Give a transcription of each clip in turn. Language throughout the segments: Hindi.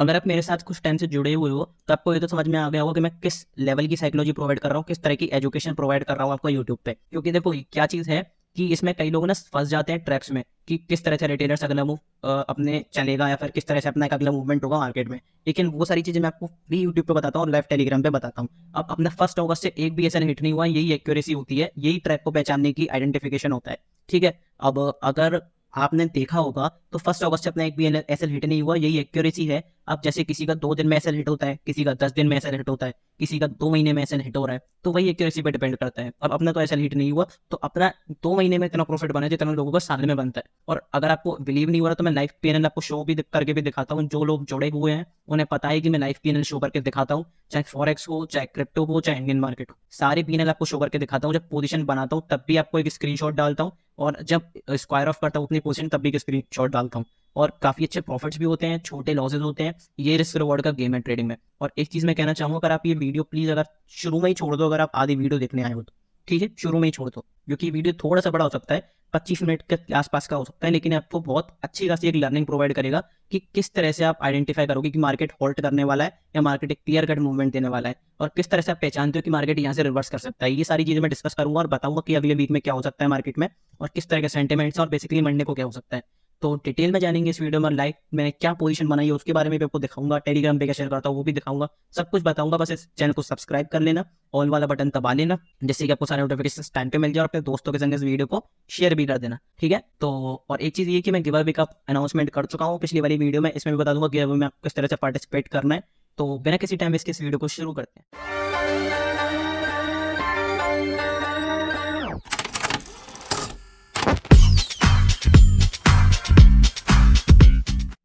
अगर आप मेरे साथ कुछ टाइम से जुड़े हुए हो तो आपको ये तो समझ में आ गया होगा कि मैं किस लेवल की साइकोलॉजी प्रोवाइड कर रहा हूँ, किस तरह की एजुकेशन प्रोवाइड कर रहा हूँ आपको यूट्यूब पे। क्योंकि देखो क्या चीज़ है कि इसमें कई लोग ना फंस जाते हैं ट्रैप्स में कि किस तरह से रिटेलर्स अगला मूव अपने चलेगा या फिर किस तरह से अपना एक अगला मूवमेंट होगा मार्केट में। लेकिन वो सारी चीज़ें मैं आपको फ्री यूट्यूब पे बताता हूँ और लाइव टेलीग्राम पे बताता हूँ। अब अपना 1 अगस्त से एक भी ऐसा हिट नहीं हुआ, यही एक्यूरेसी होती है, यही ट्रैप को पहचानने की आइडेंटिफिकेशन होता है। ठीक है। अब अगर आपने देखा होगा तो 1 अगस्त से अपना एक भी एसएल हिट नहीं हुआ, यही एक्यूरेसी है। अब जैसे किसी का 2 दिन में एसएल हिट होता है, किसी का 10 दिन में एसएल हिट होता है, किसी का 2 महीने में एसएल हिट हो रहा है, तो वही एक्यूरेसी पे डिपेंड करता है। अब अपना तो एसएल हिट नहीं हुआ, तो अपना 2 महीने में इतना प्रॉफिट बना जितना लोगों का साल में बनता है। और अगर आपको बिलीव नहीं हो रहा तो मैं लाइव पीएनएल आपको शो भी करके भी दिखाता हूँ। जो लोग जुड़े हुए हैं उन्हें पता है कि मैं लाइव पीएनएल शो करके दिखाता हूँ, चाहे फॉरेक्स हो, चाहे क्रिप्टो हो, चाहे इंडियन मार्केट हो, सारे पीएनएल आपको शो करके दिखाता हूँ। जब पोजीशन बनाता हूँ तब भी आपको एक स्क्रीनशॉट डालता हूँ, और जब स्क्वायर ऑफ करता हूँ अपनी पोजीशन तब भी एक स्क्रीनशॉट डालता हूँ। और काफी अच्छे प्रॉफिट्स भी होते हैं, छोटे लॉसेज होते हैं। ये रिस्क रिवॉर्ड का गेम है ट्रेडिंग में। और एक चीज मैं कहना चाहूंगा, अगर आप ये वीडियो प्लीज अगर शुरू में ही छोड़ दो, अगर आप आधी वीडियो देखने आए हो तो ठीक है, शुरू में ही छोड़ दो, क्योंकि वीडियो थोड़ा सा बड़ा हो सकता है, 25 मिनट के आसपास का हो सकता है, लेकिन आपको बहुत अच्छी खासी एक लर्निंग प्रोवाइड करेगा कि किस तरह से आप आइडेंटिफाई करोगे कि मार्केट होल्ड करने वाला है या मार्केट एक क्लियर कट मूवमेंट देने वाला है, और किस तरह से आप पहचानते हो कि मार्केट यहाँ से रिवर्स कर सकता है। ये सारी चीजें मैं डिस्कस करूंगा और बताऊंगा कि अगले वीक में क्या हो सकता है मार्केट में, और किस तरह के सेंटिमेंट्स और बेसिकली मंडे को क्या हो सकता है। तो डिटेल में जानेंगे इस वीडियो में। लाइव मैंने क्या पोजीशन बनाई है उसके बारे में भी आपको दिखाऊंगा, टेलीग्राम पे क्या शेयर करता हूँ वो भी दिखाऊंगा, सब कुछ बताऊंगा। बस इस चैनल को सब्सक्राइब कर लेना, ऑल वाला बटन दबा लेना, जिससे कि आपको सारे नोटिफिकेशन टाइम पे मिल जाए, और अपने दोस्तों के संग इस वीडियो को शेयर भी कर देना। ठीक है। तो और एक चीज ये कि मैं गिव अवे का अनाउंसमेंट कर चुका हूँ पिछली वाली वीडियो में, इसमें भी बता दूंगा गिव अवे में आपको किस तरह से पार्टिसिपेट करना है। तो बिना किसी टाइम वेस्ट के इस वीडियो को शुरू करते हैं।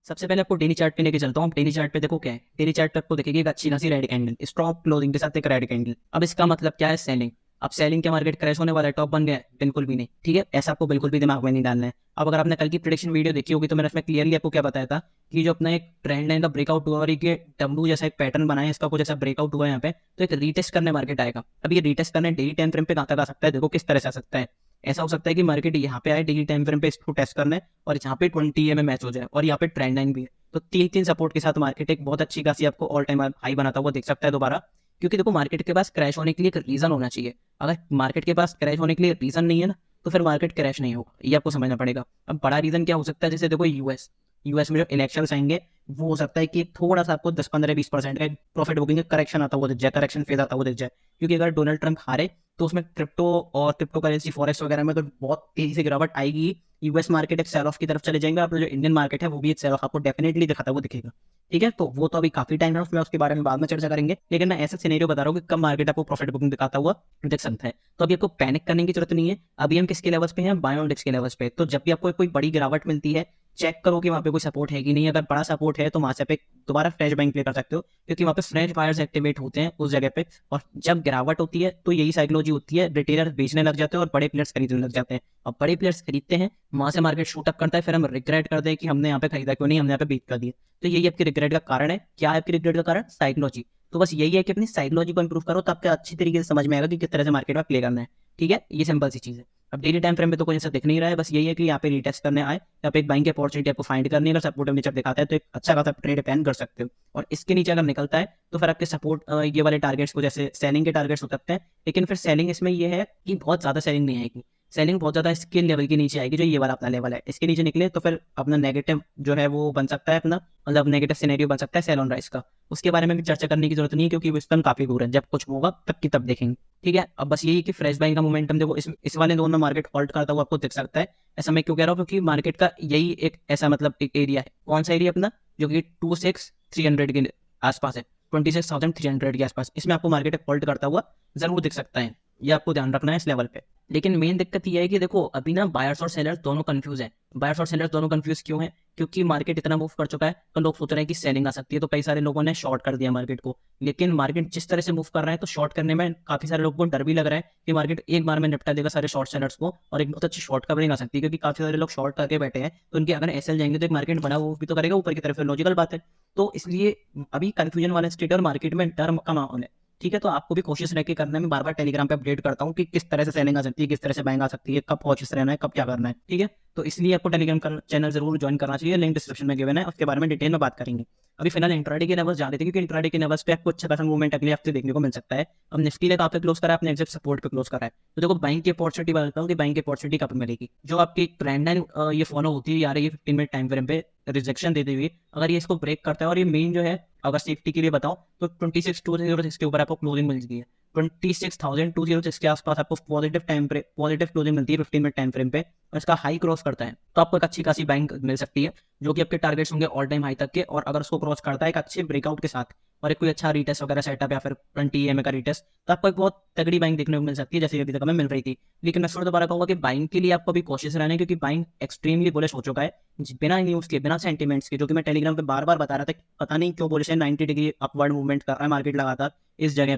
सबसे पहले आपको डेली चार्ट पे लेके चलता हूँ। डेली चार्ट पे देखो क्या है, डेली चार्ट पे आपको दिखेगी एक अच्छी खासी रेड कैंडल, स्ट्रॉन्ग क्लोजिंग के साथ एक रेड कैंडल। अब इसका मतलब क्या है, सेलिंग। अब सेलिंग के मार्केट क्रैश होने वाला है, टॉप बन गया है? बिल्कुल भी नहीं। ठीक है, ऐसा आपको बिल्कुल भी दिमाग में नहीं डालना है। अब अगर आपने कल की प्रिडिक्शन वीडियो देखी होगी तो मैंने उसमें क्लियरली आपको क्या बताया था कि जो अपना एक ट्रेंड लाइन का ब्रेकआउट हुआ और एक डब्ल्यू जैसा एक पैटर्न बना है, इसका कुछ ऐसा ब्रेकआउट हुआ है यहाँ पे, तो एक रीटेस्ट करने मार्केट आएगा। अब ये रीटेस्ट करने डेली टाइम फ्रेम पे कहाँ तक आ सकता है, देखो किस तरह से आ सकता है। ऐसा हो सकता है कि मार्केट यहाँ पे आए डेली टाइम फ्रेम पे इसको टेस्ट करने, और यहाँ पे 20 में मैच हो जाए, और यहाँ पे ट्रेंड लाइन भी है, तो तीन तीन सपोर्ट के साथ मार्केट एक बहुत अच्छी खासी आपको ऑल टाइम हाई बनाता हुआ देख सकता है दोबारा। क्योंकि देखो मार्केट के पास क्रैश होने के लिए एक रीजन होना चाहिए। अगर मार्केट के पास क्रैश होने के लिए रीजन नहीं है ना, तो फिर मार्केट क्रैश नहीं होगा, ये आपको समझना पड़ेगा। अब बड़ा रीजन क्या हो सकता है, जैसे देखो यूएस में जो इलेक्शन आएंगे, वो हो सकता है कि थोड़ा सा आपको 10-15-20% का प्रॉफिट बुकिंग करेक्शन आता हुआ दिख जाए, करेक्शन फेज आता हुआ दिख जाए। क्योंकि अगर डोनाल्ड ट्रंप हारे तो उसमें क्रिप्टो और क्रिप्टो करेंसी फॉरेक्स वगैरह में तो बहुत तेजी से गिरावट आएगी। यूएस मार्केट एक सेल ऑफ की तरफ चले जाएंगे, अपना जो इंडियन मार्केट है वो भी एक सेल ऑफ आपको डेफिनेटली दिखाता हुआ दिखेगा। ठीक है, तो वो तो अभी काफी टाइम है, उसमें उसके बारे में बाद में चर्चा करेंगे, लेकिन मैं ऐसा सिनेरियो बता रहा हूँ कि कब मार्केट आपको प्रॉफिट बुकिंग दिखाता हुआ दिख सकता है। तो अभी आपको पैनिक करने की जरूरत नहीं है। अभी हम किसके लेवल्स पे हैं, बाय ऑन डिप्स के लेवल्स पे। तो जब भी आपको कोई बड़ी गिरावट मिलती है, चेक करो कि वहाँ पे कोई सपोर्ट है कि नहीं। अगर बड़ा सपोर्ट है तो वहां से आप दोबारा फ्रेश बाइंग प्ले कर सकते हो, क्योंकि वहाँ पे फ्रेश बायर्स एक्टिवेट होते हैं उस जगह पे। और जब गिरावट होती है तो यही साइकोलॉजी होती है, रिटेलर बेचने लग जाते हैं और बड़े प्लेयर्स खरीदने लग जाते हैं। और बड़े प्लेयर्स खरीदते हैं, वहां से मार्केट शूट अप करता है, फिर हम रिग्रेट करते हैं कि हमने यहाँ पे खरीदा क्यों नहीं, हमने यहाँ पे बीट कर दिया। तो यही आपके रिग्रेट का कारण है। क्या है आपके रिग्रेट का कारण, साइकोलॉजी। तो बस यही है कि अपनी साइकोलॉजी को इंप्रूव करो, तो आपको अच्छी तरीके से समझ में आएगा कि किस तरह से मार्केट में प्ले करना है। ठीक है, ये सिंपल सी चीज है। अब डेली टाइम फ्रेम में तो कोई ऐसा दिख नहीं रहा है, बस यही है कि यहाँ पे रिटेस्ट करने आए, यहाँ पे एक बाइंग की अपॉर्चुनिटी आपको फाइंड करनी है। अगर सपोर्ट नेचर दिखाता है तो एक अच्छा खासा ट्रेड प्लान कर सकते हो, और इसके नीचे अगर निकलता है तो फिर आपके सपोर्ट ये वाले टारगेट्स को, जैसे सेलिंग के टारगेट्स हो सकते हैं। लेकिन फिर सेलिंग इसमें ये है कि बहुत ज्यादा सेलिंग नहीं आएगी, सेलिंग बहुत ज्यादा स्किल लेवल के नीचे आएगी, जो ये वाला अपना लेवल है। इसके नीचे निकले तो फिर अपना नेगेटिव जो है वो बन सकता है, अपना मतलब नेगेटिव सिनेरियो बन सकता है सेल ऑन राइस का। उसके बारे में भी चर्चा करने की जरूरत नहीं है, क्योंकि वो इस पर काफी दूर है, जब कुछ होगा तब की तब देखेंगे। ठीक है, अब बस यही कि फ्रेश बाइंग का मोमेंटम देखो इस वाले जोन में मार्केट हॉल्ट करता हुआ आपको दिख सकता है। ऐसा मैं क्यों कह रहा हूँ, क्योंकि मार्केट का यही एक ऐसा मतलब एक एरिया है। कौन सा एरिया अपना, जो कि 26,300 के आसपास है, 26,300 के आसपास, इसमें आपको मार्केट हॉल्ट करता हुआ जरूर दिख सकता है। ये आपको ध्यान रखना है इस लेवल पे। लेकिन मेन दिक्कत ये है कि देखो अभी ना बायर्स और सेलर्स दोनों कंफ्यूज हैं। बायर्स और सेलर्स दोनों कंफ्यूज क्यों हैं, क्योंकि मार्केट इतना मूव कर चुका है तो लोग सोच रहे हैं कि सेलिंग आ सकती है, तो कई सारे लोगों ने शॉर्ट कर दिया मार्केट को। लेकिन मार्केट जिस तरह से मूव कर रहा है तो शॉर्ट करने में काफी सारे लोगों को डर भी लग रहा है कि मार्केट एक बार में निपटा देगा सारे शॉर्ट सेलर्स को, और एक बहुत अच्छी शॉर्ट कवरिंग आ सकती है, क्योंकि काफी सारे लोग शॉर्ट करके बैठे हैं। तो उनके अगर एसएल जाएंगे तो एक मार्केट बड़ा वो भी तो करेगा ऊपर की तरफ, लॉजिकल बात है। तो इसलिए अभी कंफ्यूजन वाला स्टेट और मार्केट में डर का माहौल है। ठीक है, तो आपको भी कोशिश रह के करना है। मैं बार-बार टेलीग्राम पे अपडेट करता हूँ कि किस तरह से सेलिंग आ सकती है, किस तरह से बाइंग आ सकती है, कब कॉशियस रहना है, कब क्या करना है, ठीक है? तो इसलिए आपको टेलीग्राम का चैनल ज़रूर जॉइन करना चाहिए, लिंक डिस्क्रिप्शन में गिवन है, उसके बारे में डिटेल में बात करेंगे। अभी फिलहाल इंट्राडे के लेवल्स जान लेते हैं, क्योंकि इंट्राडे के लेवल्स पे आपको अच्छा खासा मूवमेंट अगले हफ्ते देखने को मिल सकता है। अब निफ्टी ने कहाँ पे क्लोज करा है, आपने एग्जैक्ट सपोर्ट पे क्लोज करा है। तो देखो बाइंग की अपॉर्चुनिटी बताता हूँ कि बाइंग की अपॉर्चुनिटी कहाँ पे मिलेगी। जो आपकी ट्रेंड लाइन ये फॉलो होती है आ रही है 15 मिनट टाइम फ्रेम पे रिजेक्शन देते हुए, अगर ये इसको ब्रेक करता है और ये मेन जो है अगर सेफ्टी के लिए बताओ तो 26,206 के ऊपर आपको क्लोजिंग मिल जाती है। 26,206 के आसपास आपको पॉजिटिव क्लोजिंग मिलती है 15 मिनट टाइम फ्रेम पे, और इसका हाई क्रॉस करता है तो आपको एक अच्छी खासी बैंक मिल सकती है, जो कि आपके टारगेट्स होंगे ऑल टाइम हाई तक के। और अगर उसको क्रॉस करता है एक अच्छे ब्रेकआउट के साथ और एक कोई अच्छा रीटेस्ट वगैरह सेटअप या फिर 20 EMA का रीटेस्ट, तो आपको एक बहुत तगड़ी बैंक देखने को मिल सकती है, जैसे अभी तक हमें मिल रही थी। लेकिन मैं फिर दोबारा कहूंगा कि बाइंग के लिए आपको भी कोशिश रहना है, क्योंकि बाइंग एक्सट्रीमली बुलिश हो चुका है बिना न्यूज़ के, बिना सेंटीमेंट्स के, जो कि मैं टेलीग्राम पे बार बार बता रहा था कि पता नहीं क्यों बुलिश है। 90 डिग्री अपवर्ड मूवमेंट कर रहा है मार्केट लगातार इस जगह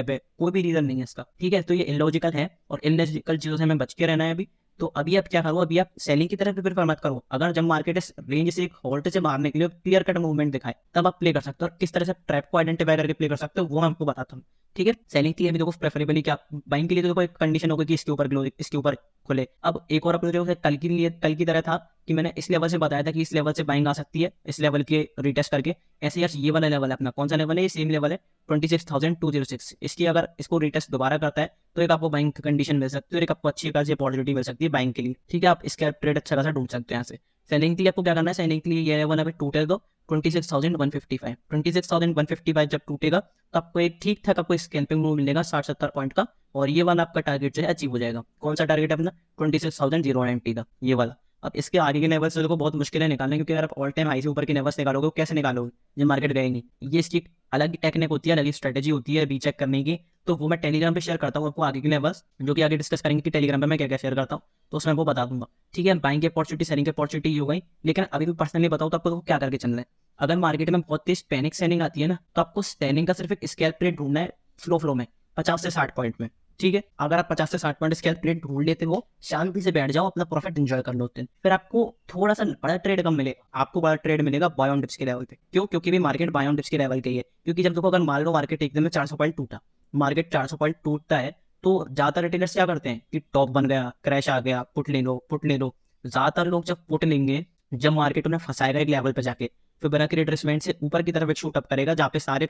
पे कोई भी रीजन नहीं है इसका, ठीक है? तो ये इलॉजिकल है और इलॉजिकल चीजों से हमें बच के रहना है अभी। तो अभी आप क्या करो, अभी आप सेलिंग की तरफ प्रेफर मत करो। अगर जब मार्केट इस रेंज से एक होल्ड से मारने के लिए क्लियर कट मूवमेंट दिखाए, तब आप प्ले कर सकते हो। और किस तरह से ट्रैप को आइडेंटिफाई करके प्ले कर सकते हो वो मैं आपको बताता हूँ, ठीक है? सेलिंग के लिए भी देखो प्रेफरेबली क्या, बाइंग के लिए तो देखो एक कंडीशन होगी कि इसके ऊपर खुले। अब एक और अपने जो है कल की तरह था कि मैंने इस लेवल से बताया था कि इस लेवल से बाइंग आ सकती है, इस लेवल के रिटेस्ट करके। ऐसे यार ये वाला लेवल है अपना, कौन सा लेवल है? ये सेम लेवल है 26,206। इसकी अगर इसको रिटेस्ट दोबारा करता है तो एक आपको बाइंग कंडीशन मिल सकती है और एक आपको अच्छी खासी अपॉर्चुनिटी मिल सकती है बाइंग के लिए, ठीक है? आप इसका ट्रेड अच्छा खासा ढूंढ सकते हैं यहाँ से। सेलिंग के लिए आपको क्या करना है, सेलिंग के लिए ये लेवल अभी टूटे दो 26,155 जब टूटेगा तो आपको एक ठीक ठाक आपको स्कैल्पिंग मूव मिलेगा 60-70 पॉइंट का, और ये वाला आपका टारगेट जो है अचीव हो जाएगा। कौन सा टारगेट है अपना? 26,090 का ये वाला। अब इसके आगे के लेवल से देखो बहुत मुश्किल है निकालने, क्योंकि अगर आप ऑल टाइम हाई से ऊपर के लेवल्स निकालोगे, कैसे निकालोगे जब मार्केट गए नहीं? ये इसकी अलग टेक्निक होती है, अलग स्ट्रेटेजी होती है रीचेक करने की। तो वो मैं टेलीग्राम पे शेयर करता हूँ आपको आगे के लेवल्स, जो कि आगे डिस्कस करेंगे कि टेलीग्राम पे मैं क्या क्या शेयर करता हूँ, तो उसमें वो बता दूंगा, ठीक है? बाइंग की अपॉर्चुनिटी सेलिंग की अपॉर्चुनिटी हो गई। लेकिन अभी भी पर्सनली बताऊँ तो आपको क्या करके चलना है। अगर मार्केट में बहुत तेज पैनिक सेलिंग आती है ना, तो आपको सेलिंग का सिर्फ एक स्कैल्प रेट ढूंढना है फ्लो में 50 से 60 पॉइंट में, ठीक है? अगर आप 50 से 60 पॉइंट स्कैल्प रेट ढूंढ लेते हो, शांति से बैठ जाओ, अपना प्रॉफिट एंजॉय कर लो। फिर आपको थोड़ा सा बड़ा ट्रेड कम मिलेगा, आपको बड़ा ट्रेड मिलेगा बाय ऑन डिप्स के लेवल पे। क्यों? क्योंकि भी मार्केट बाय ऑन डिप्स के लेवल के ही है। क्योंकि जब देखो अगर मान लो मार्केट एकदम में 400 पॉइंट टूटा, मार्केट 400 पॉइंट टूटता है तो ज्यादातर रिटेलर्स क्या करते हैं कि टॉप बन गया, क्रैश आ गया, पुट ले लो, पुट ले लो। ज्यादातर लोग जब पुट लेंगे, जब मार्केट उन्हें फंसाएगा एक लेवल पे जाके, फिर बिना के रिट्रेसमेंट से ऊपर की तरफ एक शूट अप करेगा, जहाँ पे सारे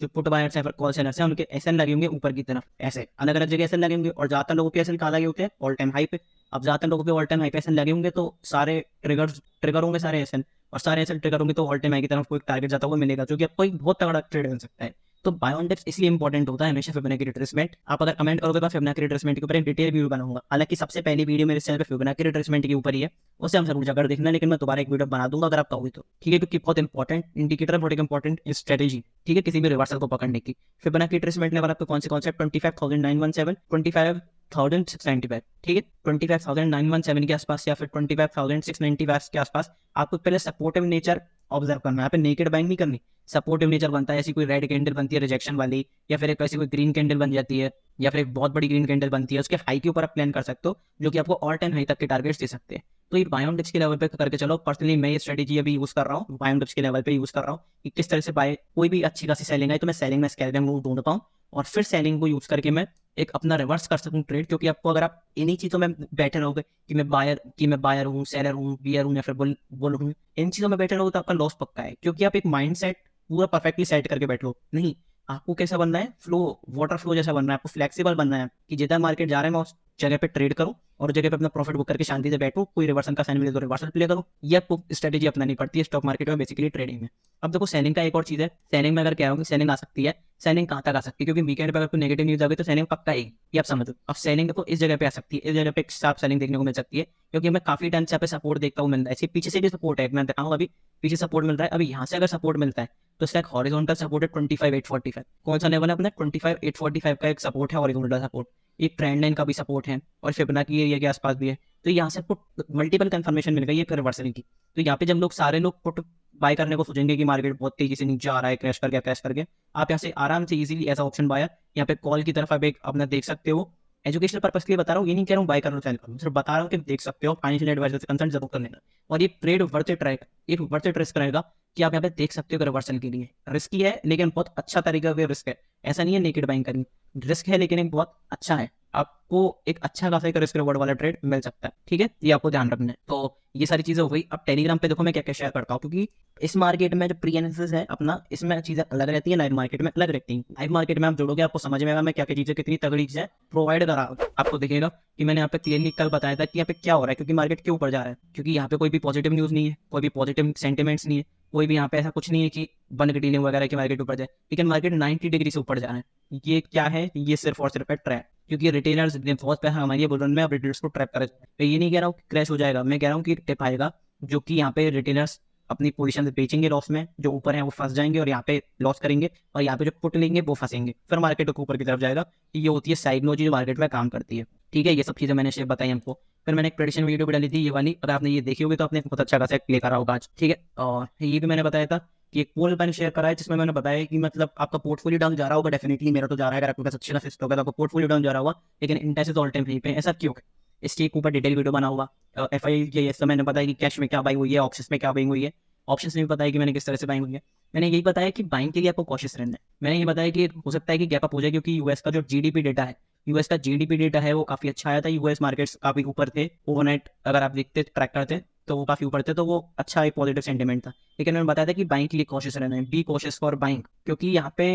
जो पुट बायर्स हैं, कॉल सेलर्स हैं, उनके एसएल लगे होंगे ऊपर की तरफ, ऐसे अलग अलग जगह एसएल लगे होंगे। और ज्यादातर लोगों के एसएल कहाँ लगे होते हैं? ऑल टाइम हाई पे। अब ज्यादातर लोगों के ऑल टाइम हाई पे एसएल लगे होंगे तो सारे ट्रिगर होंगे सारे एसएल, और सारे एसएल ट्रिगर होंगे तो ऑल टाइम हाई की तरफ कोई टारगेट जाता हुआ मिलेगा, जो कि आपको एक बहुत तगड़ा ट्रेड मिल सकता है। तो बाय ऑन डिप्स इसलिए इंपॉर्टेंट होता है हमेशा फिबोनाची रिट्रेसमेंट। आप अगर कमेंट करोगे तो फिबोनाची रिट्रेसमेंट के ऊपर एक डिटेल वीडियो बनाऊंगा। हालांकि सबसे पहली वीडियो मेरे चैनल पे फिबोनाची रिट्रेसमेंट के ऊपर ही है, उसे हम जरूर जाकर देखना, लेकिन मैं दोबारा एक वीडियो बना दूंगा अगर आप कहोगे तो, ठीक है? क्योंकि बहुत इंपॉर्टेंट इंडिकेटर, बहुत इंपॉर्टेंट स्ट्रेटेजी, ठीक है, किसी भी रिवर्सल को पकड़ने की। फिबोनाची रिट्रेसमेंट लेवल आपको कौन से 25,917, 25,695, ठीक है? 25,917 के आसपास या फिर 25,695 के आसपास आपको पहले सपोर्टिव नेचर ऑब्जर्व करना है। यहाँ पे नेकेड बाइंग नहीं करनी, सपोर्टिव नेचर बनता है, ऐसी कोई रेड कैंडल बनती है रिजेक्शन वाली, या फिर एक ऐसी कोई ग्रीन कैंडल बन जाती है, या फिर एक बहुत बड़ी ग्रीन कैंडल बनती है, उसके हाई के ऊपर आप प्लान कर सकते हो, जो कि आपको ऑल टाइम हाई तक के टारगेट्स दे सकते हैं। तो ये बाय ऑन डिप्स के लेवल पे करके चलो। पर्सनली मैं ये स्ट्रेटेजी अभी यूज कर रहा हूँ, बाय ऑन डिप्स के लेवल पे यूज कर रहा हूँ कि किस तरह से बाय, कोई भी अच्छी खासी सेलिंग आई तो मैं सेलिंग में स्कैल्पिंग मूव ढूंढता हूँ, और फिर सेलिंग को यूज करके मैं एक अपना रिवर्स कर सकूँ ट्रेड। क्योंकि आपको अगर आप इन्हीं चीजों में बैठे रहोगे कि मैं बायर हूँ, सेलर हूँ, बियर हूँ, या फिर बुल हूँ, इन चीजों में बैठे रहोगे तो आपका लॉस पक्का है। क्योंकि आप एक माइंड सेट पूरा परफेक्टली सेट करके बैठ लो नहीं, आपको कैसा बनना है? वाटर फ्लो जैसा बनना है, आपको फ्लेक्सिबल बनना है कि जितना मार्केट जा रहा है मैं उस जगह पे ट्रेड करूं और जगह पे अपना प्रॉफिट बुक करके शांति से बैठूं, कोई रिवर्सल का साइन मिले तो रिवर्सल प्ले करूं। ये आपको स्ट्रेटेजी अपनानी पड़ती है स्टॉक मार्केट में, बेसिकली ट्रेडिंग में। अब देखो सेलिंग का एक और चीज है, सेलिंग में अगर क्या होगी, सेलिंग आ सकती है, सेलिंग कहाँ तक आ सकती है? क्योंकि वीकेंड पे अगर कोई नेगेटिव न्यूज आ गई तो सेलिंग पक्का आएगी, ये आप समझो। अब सेलिंग देखो इस जगह पे आ सकती है, इस जगह पे एक साफ सेलिंग देखने को मिल सकती है, क्योंकि मैं काफी टाइम से यहाँ पे सपोर्ट देखता हूँ मिल रहा है। पीछे से भी सपोर्ट है, मैं दिखाऊँ अभी पीछे सपोर्ट मिल रहा है। अभी यहाँ से अगर सपोर्ट मिलता है तो इसका एक हॉरिजॉन्टल सपोर्ट है 25,845। कौन सा लेवल है अपना? 25,845 का एक सपोर्ट है, हॉरिजॉन्टल सपोर्ट। एक ट्रेंड लाइन का भी सपोर्ट है, और फिबोनाची एरिया के आसपास भी है। तो यहाँ से आपको मल्टीपल कंफर्मेशन मिल गई है रिवर्सल की। तो यहाँ पे जब सारे लोग पुट बाय करने को सोचेंगे कि मार्केट बहुत तेजी से नीचे आ रहा है, क्रैश करके, आप यहाँ से आराम से इजीली ऐसा ऑप्शन बायर यहाँ पे कॉल की तरफ आप एक अपना देख सकते हो एजुकेशनल पर्पस के लिए बता रहा हूँ, ये नहीं कह रहा हूँ बाय कर लो सेल करो, सिर्फ बता रहा हूँ कि देख सकते हो, फाइनेंशियल एडवाइजर से कंसल्ट जरूर कर लेना। और ये ट्रेड वर्थ इट रहेगा, ये वर्थ इट रिस्क रहेगा कि आप यहाँ पे देख सकते हो रिवर्सल के लिए। रिस्की है लेकिन बहुत अच्छा तरीका का रिस्क है, ऐसा नहीं है नेकेड बाइंग करनी, रिस्क है लेकिन एक बहुत अच्छा है, आपको एक अच्छा खासा एक रिस्क रिवॉर्ड वाला ट्रेड मिल सकता है। ठीक है, ये आपको ध्यान रखना है। तो ये सारी चीजें हो गई। अब टेलीग्राम पे देखो मैं क्या क्या शेयर करता हूँ, क्योंकि इस मार्केट में जो प्री एनालिसिस है अपना, इसमें चीजें अलग रहती है, लाइव मार्केट में अलग रहती है। लाइव मार्केट में आप जोड़ोगे आपको समझ में आएगा मैं क्या क्या चीजें कितनी तगड़ी चीजें प्रोवाइड करा हूं। आपको दिखेगा कि मैंने यहाँ पे क्लियरली कल बताया था कि यहाँ पे क्या हो रहा है, क्योंकि मार्केट क्यों ऊपर जा रहा है, क्योंकि यहाँ पे कोई भी पॉजिटिव न्यूज नहीं है, कोई भी पॉजिटिव सेंटिमेंट्स नहीं है, कोई भी यहाँ पे ऐसा कुछ नहीं है कि बन डीलिंग वगैरह की मार्केट ऊपर जाए, लेकिन मार्केट 90 डिग्री से ऊपर जा रहा है। ये क्या है, ये सिर्फ और सिर्फ ट्रैप, क्योंकि रिटेलर्स ने बहुत पैसा हमारी बुलरन में, अब रिटेलर्स को ट्रैप करे। मैं ये नहीं कह रहा हूँ कि क्रैश हो जाएगा, मैं कह रहा हूँ कि टिप आएगा जो कि यहाँ पे रिटेलर्स अपनी पोजीशन बेचेंगे लॉस में, जो ऊपर है वो फंस जाएंगे और यहाँ पे लॉस करेंगे, और यहाँ पे जो पुट लेंगे वो फंसेंगे, फिर मार्केट को ऊपर की तरफ जाएगा। ये होती है साइकोलॉजी जो मार्केट में काम करती है। ठीक है, ये सब चीजें मैंने शेयर बताई हमको। फिर मैंने एक प्रेडिक्शन वीडियो भी डाली थी ये वाली, अगर आपने ये देखी होगी तो आपने बहुत अच्छा खासा क्लिक करा होगा आज। ठीक है, और ये भी मैंने बताया था कि एक पोल मैंने शेयर करा है जिसमें मैंने बताया कि मतलब आपका पोर्टफोलियो डाउन जा रहा होगा, डेफिनेटली मेरा तो जा रहा है, अगर आपके पास अच्छी खासी स्टॉक है तो आपका पोर्टफोलियो डाउन जा रहा होगा, लेकिन इंडेक्सेस ऑल टाइम हाई पे, ऐसा क्यों है? इसके ऊपर डिटेल वीडियो बना होगा। एफआई के ये सब मैंने बताया कि कैश में क्या बाइंग हुई है, ऑप्शंस में क्या बाइंग हुई है, ऑप्शंस में भी बताया कि मैंने किस तरह से बाइंग हुई है। मैंने यही बताया कि बाइंग के लिए आपको कॉशियस रहना है। मैंने ये बताया कि हो सकता है कि गैप अप हो जाए, क्योंकि यूएस का जो जीडीपी डेटा है, यूएस का जीडीपी डेटा है वो काफी अच्छा आया था, यूएस मार्केट्स काफी ऊपर थे ओवरनाइट, अगर आप देखते ट्रैक करते तो वो काफी ऊपर थे, तो वो अच्छा एक पॉजिटिव सेंटीमेंट था। लेकिन मैंने बताया था कि बाइंग के लिए कॉशियस रहना है, बी कॉशियस फॉर बाइंग, क्योंकि यहाँ पे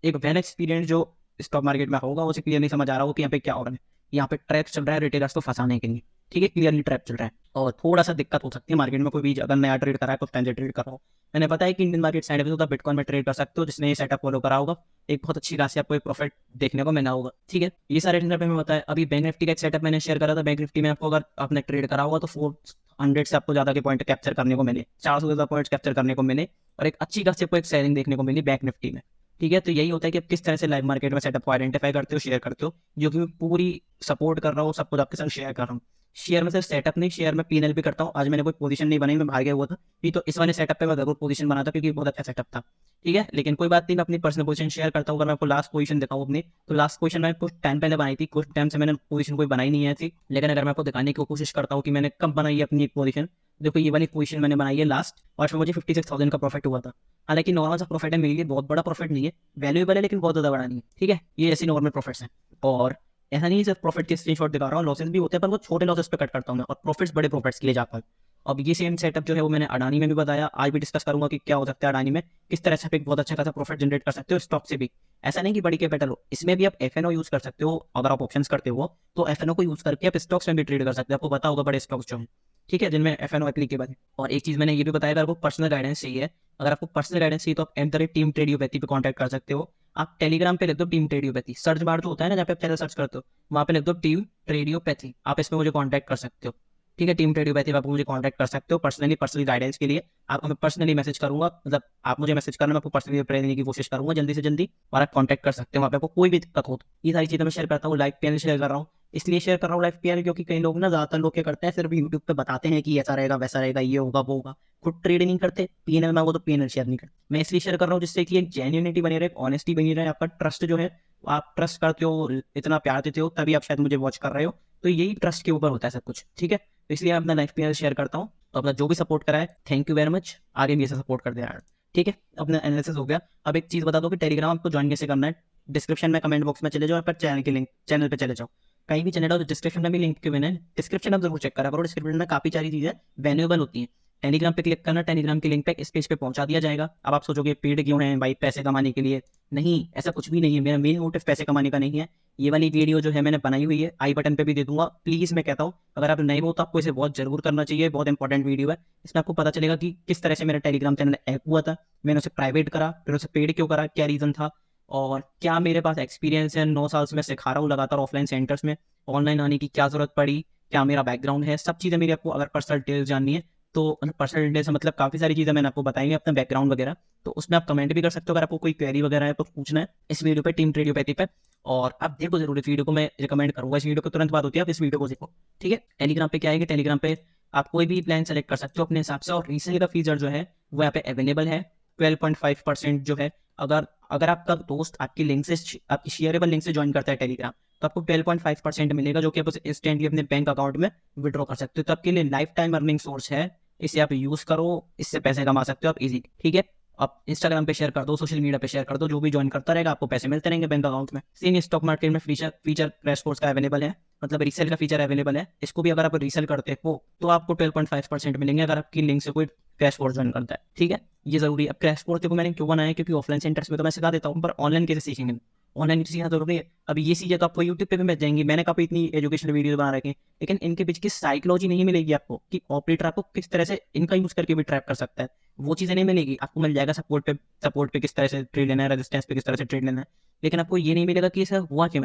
एक वेल एक्सपीरियंस जो स्टॉक मार्केट में होगा उसे क्लियरली समझ आ रहा होगा कि यहाँ पे क्या हो रहा है। यहाँ पे ट्रैप चल रहा है रिटेलर्स को फंसाने के लिए। ठीक है, क्लियरली ट्रैप चल रहा है, और थोड़ा सा दिक्कत हो सकती है मार्केट में, कोई भी अगर नया ट्रेड कर रहा है, कुछ टाइम से ट्रेड कर रहा हो। मैंने बताया कि इंडियन मार्केट साइड में बिटकॉइन में ट्रेड कर सकते हो, जिसने ये सेटअप फॉलो करा होगा, एक बहुत अच्छी राशि आपको एक प्रॉफिट देखने को मिला होगा। ठीक है, ये सारे ट्रेड में बताया। अभी बैंक निफ्टी का एक सेटअप मैंने शेयर करा था, बैंक निफ्टी में आपको अगर आपने ट्रेड करा होगा तो 400 से आपको ज्यादा के पॉइंट कैप्चर करने को मिले, 400 से ज्यादा पॉइंट कैप्चर करने को मिले, और एक अच्छी खासी आपको एक सेलिंग देखने को मिली बैंक निफ्टी में। ठीक है, तो यही होता है कि आप किस तरह से लाइव मार्केट में सेटअप को आइडेंटिफाई करते हो, शेयर करते हो, जो कि मैं पूरी सपोर्ट कर रहा हूँ, सब कुछ आपके साथ शेयर कर रहा हूँ। शेयर में सिर्फ सेटअप नहीं, शेयर में पीएनएल भी करता हूँ। आज मैंने कोई पोजीशन नहीं बनाई, मैं बाहर गया हुआ था, नहीं तो इस वाले सेटअप पे मैं जरूर पोजीशन बनाता, क्योंकि बहुत अच्छा सेटअप था। ठीक है, लेकिन कोई बात नहीं, मैं अपनी पर्सनल पोजीशन शेयर करता हूँ। अगर मैं आपको लास्ट पोजीशन दिखाऊँ अपनी, तो लास्ट पोजीशन मैंने कुछ टाइम पहले बनाई थी, कुछ टाइम से मैंने पोजीशन कोई बनाई नहीं है थी, लेकिन अगर मैं आपको दिखाने की कोशिश करता हूँ कि मैंने कब बनाई है अपनी एक पोजीशन, देखो ये वाली पोजीशन मैंने बनाई है लास्ट, और उसमें मुझे 56,000 का प्रॉफिट हुआ था। हालांकि नॉर्मल सा प्रॉफिट है मेरे लिए, बहुत बड़ा प्रॉफिट नहीं है, वैल्यूएबल है लेकिन बहुत ज्यादा बड़ा नहीं है। ठीक है, ये ऐसे नॉर्मल प्रॉफिट्स हैं, और ऐसा नहीं सिर्फ प्रॉफिट के स्क्रीनशॉट दिखा रहा हूँ, लॉसेस भी होते हैं पर वो छोटे लॉसेस पे कट करता हूँ मैं, और प्रॉफिट्स बड़े प्रॉफिट्स के लिए जाता हूँ। अब ये सेम सेटअप जो है वो मैंने अडानी में भी बताया, आज भी डिस्कस करूंगा कि क्या हो सकता है अडानी में, किस तरह से आप एक बहुत अच्छा खासा प्रॉफिट जनरेट कर सकते हो स्टॉक से भी। ऐसा नहीं कि बड़ी कैपिटल हो, इसमें भी आप एफएनओ यूज कर सकते हो, अगर आप ऑप्शंस करते हो तो एफएनओ को यूज करके आप स्टॉक्स में भी ट्रेड कर सकते हो, आपको पता होगा बड़े स्टॉक्स जो हैं, ठीक है, जिनमें एफएनओ एप्लीकेबल है। और एक चीज मैंने ये भी बताया, अगर आपको पर्सनल गाइडेंस चाहिए, अगर आपको पर्सनल गाइडेंस चाहिए तो आप @टीम ट्रेडियोपैथी पे कॉन्टैक्ट कर सकते हो। आप टेलीग्राम पे लिख दो टीम ट्रेडियोपैथी, सर्च बार जो होता है ना जहाँ पे आप चैनल सर्च करते हो, वहाँ पे लिख दो टीम ट्रेडियोपैथी, आप इसमें मुझे कॉन्टैक्ट कर सकते हो। ठीक है, टीम ट्रेडियोपैथी पे आप मुझे कॉन्टैक्ट कर सकते हो पर्सनली, पर्सनल गाइडेंस के लिए आपको मैं पर्सनली मैसेज करूंगा, मतलब आप मुझे मैसेज करना, मैं आपको पर्सनली रिप्लाई देने की कोशिश करूंगा जल्दी से जल्दी, और आप कॉन्टैक्ट कर सकते हो वहाँ पे, आपको कोई भी दिक्कत हो तो। ये सारी चीजें मैं शेयर करता हूँ, लाइव पीएनएल शेयर कर रहा हूँ, इसलिए शेयर कर रहा हूँ लाइव पीएनएल, क्योंकि कई लोग ना, ज्यादातर लोग क्या करते हैं, सिर्फ यूट्यूब पे बताते हैं कि ऐसा रहेगा वैसा रहेगा, ये होगा वो होगा, खुद ट्रेड नहीं करते, पीएनएल में वो तो पीएनएल शेयर नहीं करते। मैं इसलिए शेयर कर रहा हूँ जिससे कि एक जेन्युइनिटी बनी रहे, ऑनेस्टी बनी रहे, आपका ट्रस्ट जो है, आप ट्रस्ट करते हो, इतना प्यार देते हो, तभी आप शायद मुझे वॉच कर रहे हो, तो यही ट्रस्ट के ऊपर होता है सब कुछ। ठीक है, तो इसलिए अपना लाइफ पीएनएल शेयर करता हूँ, तो अपना जो भी सपोर्ट करा है थैंक यू वेरी मच, आगे भी ऐसे सपोर्ट कर दे यार। ठीक है, अपना एनालिसिस हो गया। अब एक चीज बता दो कि टेलीग्राम आपको ज्वाइन कैसे करना है, डिस्क्रिप्शन में कमेंट बॉक्स में चले जाओ, पर चैनल के लिंक, चैनल पे चले जाओ, कहीं भी चले जाओ तो डिस्क्रिप्शन में भी लिंक के मैंने, डिस्क्रिप्शन आप जरूर चेक करा करो, डिस्क्रिप्शन में काफी सारी चीजें वैल्यूएबल होती हैं। टेलीग्राम पे क्लिक करना, टेलीग्राम के लिंक पे इस पेज पे पहुंचा दिया जाएगा। अब आप सोचोगे पेड क्यों है भाई, पैसे कमाने के लिए? नहीं, ऐसा कुछ भी नहीं है, मेरा मेन मोटिव पैसे कमाने का नहीं है। ये वाली वीडियो जो है मैंने बनाई हुई है, आई बटन पे भी दे दूंगा, प्लीज मैं कहता हूँ अगर आप नए हो तो आपको इसे बहुत जरूर करना चाहिए, बहुत इंपॉर्टेंट वीडियो है। इसमें आपको पता चलेगा कि किस तरह से मेरा टेलीग्राम चैनल ऐप हुआ था, मैंने उसे प्राइवेट करा, फिर उसे पेड क्यों करा, क्या रीजन था, और क्या मेरे पास एक्सपीरियंस है, 9 साल से मैं सिखा रहा हूँ लगातार ऑफलाइन सेंटर्स में, ऑनलाइन आने की क्या जरूरत पड़ी, क्या मेरा बैकग्राउंड है, सब चीज़ें मेरी आपको अगर पर्सनल डिटेल्स जाननी है तो, पर्सनल डिटेल्स से मतलब काफ़ी सारी चीज़ें मैंने आपको बताई है, अपना बैकग्राउंड वगैरह, तो उसमें आप कमेंट भी कर सकते हो अगर आपको कोई क्वेरी वगैरह है, कुछ पूछना है इस वीडियो पे टीम ट्रेडियोपैथी पे। और आप देखो जरूर इस वीडियो को, मैं रिकमेंड करूंगा, इस वीडियो को तुरंत बाद होती है, आप इस वीडियो को देखो। ठीक है, टेलीग्राम पे क्या आएगा, टेलीग्राम पे आप कोई भी प्लान सेलेक्ट कर सकते हो अपने हिसाब से, और रीसेल का फीचर जो है वो यहाँ पे अवेलेबल है, 12.5% जो है। अगर अगर आपका दोस्त आपकी लिंक से, आपकी शेयरेबल लिंक से ज्वाइन करता है टेलीग्राम, तो आपको 12.5% मिलेगा, जो कि आप उसे इंस्टेंटली अपने बैंक अकाउंट में विड्रॉ कर सकते हो। तो आपके लिए लाइफ टाइम अर्निंग सोर्स है, इसे आप यूज करो, इससे पैसे कमा सकते हो आप इजी। ठीक है, आप इंस्टाग्राम पे शेयर कर दो, सोशल मीडिया पे शेयर कर दो, जो भी ज्वाइन करता रहेगा आपको पैसे मिलते रहेंगे बैंक अकाउंट में। सेम स्टॉक मार्केट में फीचर फीचर क्रैश कोर्स का अवेलेबल है, मतलब रीसेल का फीचर अवेलेबल है। इसको भी अगर आप रीसेल करते हो तो आपको 12.5% मिलेंगे अगर आपकी लिंक से कोई क्रैश कोर्स ज्वाइन करता है। ठीक है, ये जरूरी है। अब क्रैश कोर्स देखो मैंने क्यों बनाया, क्योंकि ऑफलाइन सेंटर्स में तो मैं सिखा देता हूँ, पर ऑनलाइन कैसे सीखेंगे, ऑनलाइन सीखना जरूरी है। अब ये चीजें तो आपको यूट्यूब पे भी मिल जाएंगी, मैंने काफी इतनी एजुकेशनल वीडियो बना रखी है, लेकिन इनके पीछे की साइकोलॉजी नहीं मिलेगी आपको कि ऑपरेटर आपको किस तरह से इनका यूज करके भी ट्रैप कर सकता है, वो चीजें नहीं मिलेगी आपको। मिल जाएगा सपोर्ट पे किस तरह से ट्रेड लेना है, रेजिस्टेंस पे किस तरह से ट्रेड लेना है, लेकिन आपको ये नहीं मिलेगा कि ऐसा हुआ क्यों,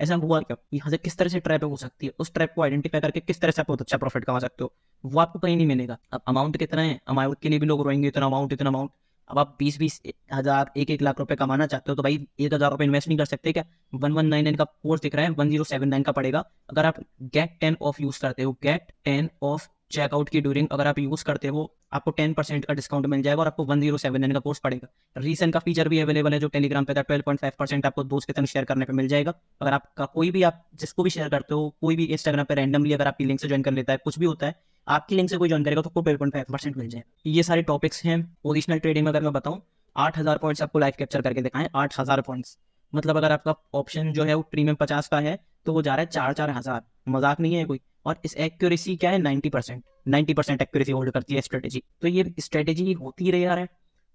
ऐसा हुआ क्यों, यहाँ से किस तरह से ट्रैप हो सकती है, उस ट्रैप को आइडेंटिफाई करके किस तरह से आप बहुत अच्छा प्रॉफिट कमा सकते हो, वो आपको कहीं नहीं मिलेगा। अब अमाउंट कितना है, अमाउंट के लिए भी लोग रोएंगे, इतना अमाउंट इतना अमाउंट। अब आप 20-20 हज़ार 1-1 लाख रुपए कमाना चाहते हो तो भाई 1,000 रुपए इन्वेस्ट नहीं कर सकते क्या। 1199 का कोर्स दिख रहा है, 1079 का पड़ेगा। अगर आप गेट 10 ऑफ यूज करते हो, गेट 10 ऑफ चेकआउट की ड्यूरिंग अगर आप यूज करते हो, आपको 10% का डिस्काउंट मिल जाएगा और आपको 1079 का कोर्स पड़ेगा। रीसेल का फीचर भी अवेलेबल है जो टेलीग्राम पे था, 12.5% आपको दोस्त के संग शेयर करने पे मिल जाएगा। अगर आपका कोई भी, आप जिसको भी शेयर करते हो, कोई भी इंस्टाग्राम पे रैंडमली अगर आपकी लिंक से ज्वाइन कर लेता है, कुछ भी होता है, आपकी लिंक से कोई ज्वाइन करेगा तो आपको 12.5% मिल जाए। ये सारे टॉपिक्स हैं। पोजिशनल ट्रेडिंग में अगर मैं बताऊं, 8,000 पॉइंट्स आपको लाइव कैप्चर करके दिखाएं, 8,000 पॉइंट्स। मतलब अगर आपका ऑप्शन जो है वो प्रीमियम 50 का है तो वो जा रहा है 4-4 हज़ार, मजाक नहीं है कोई। और इस एक्यूरेसी क्या है, 90% एक्यूरेसी होल्ड करती है स्ट्रेटेजी। तो ये स्ट्रेटेजी होती रही यार है,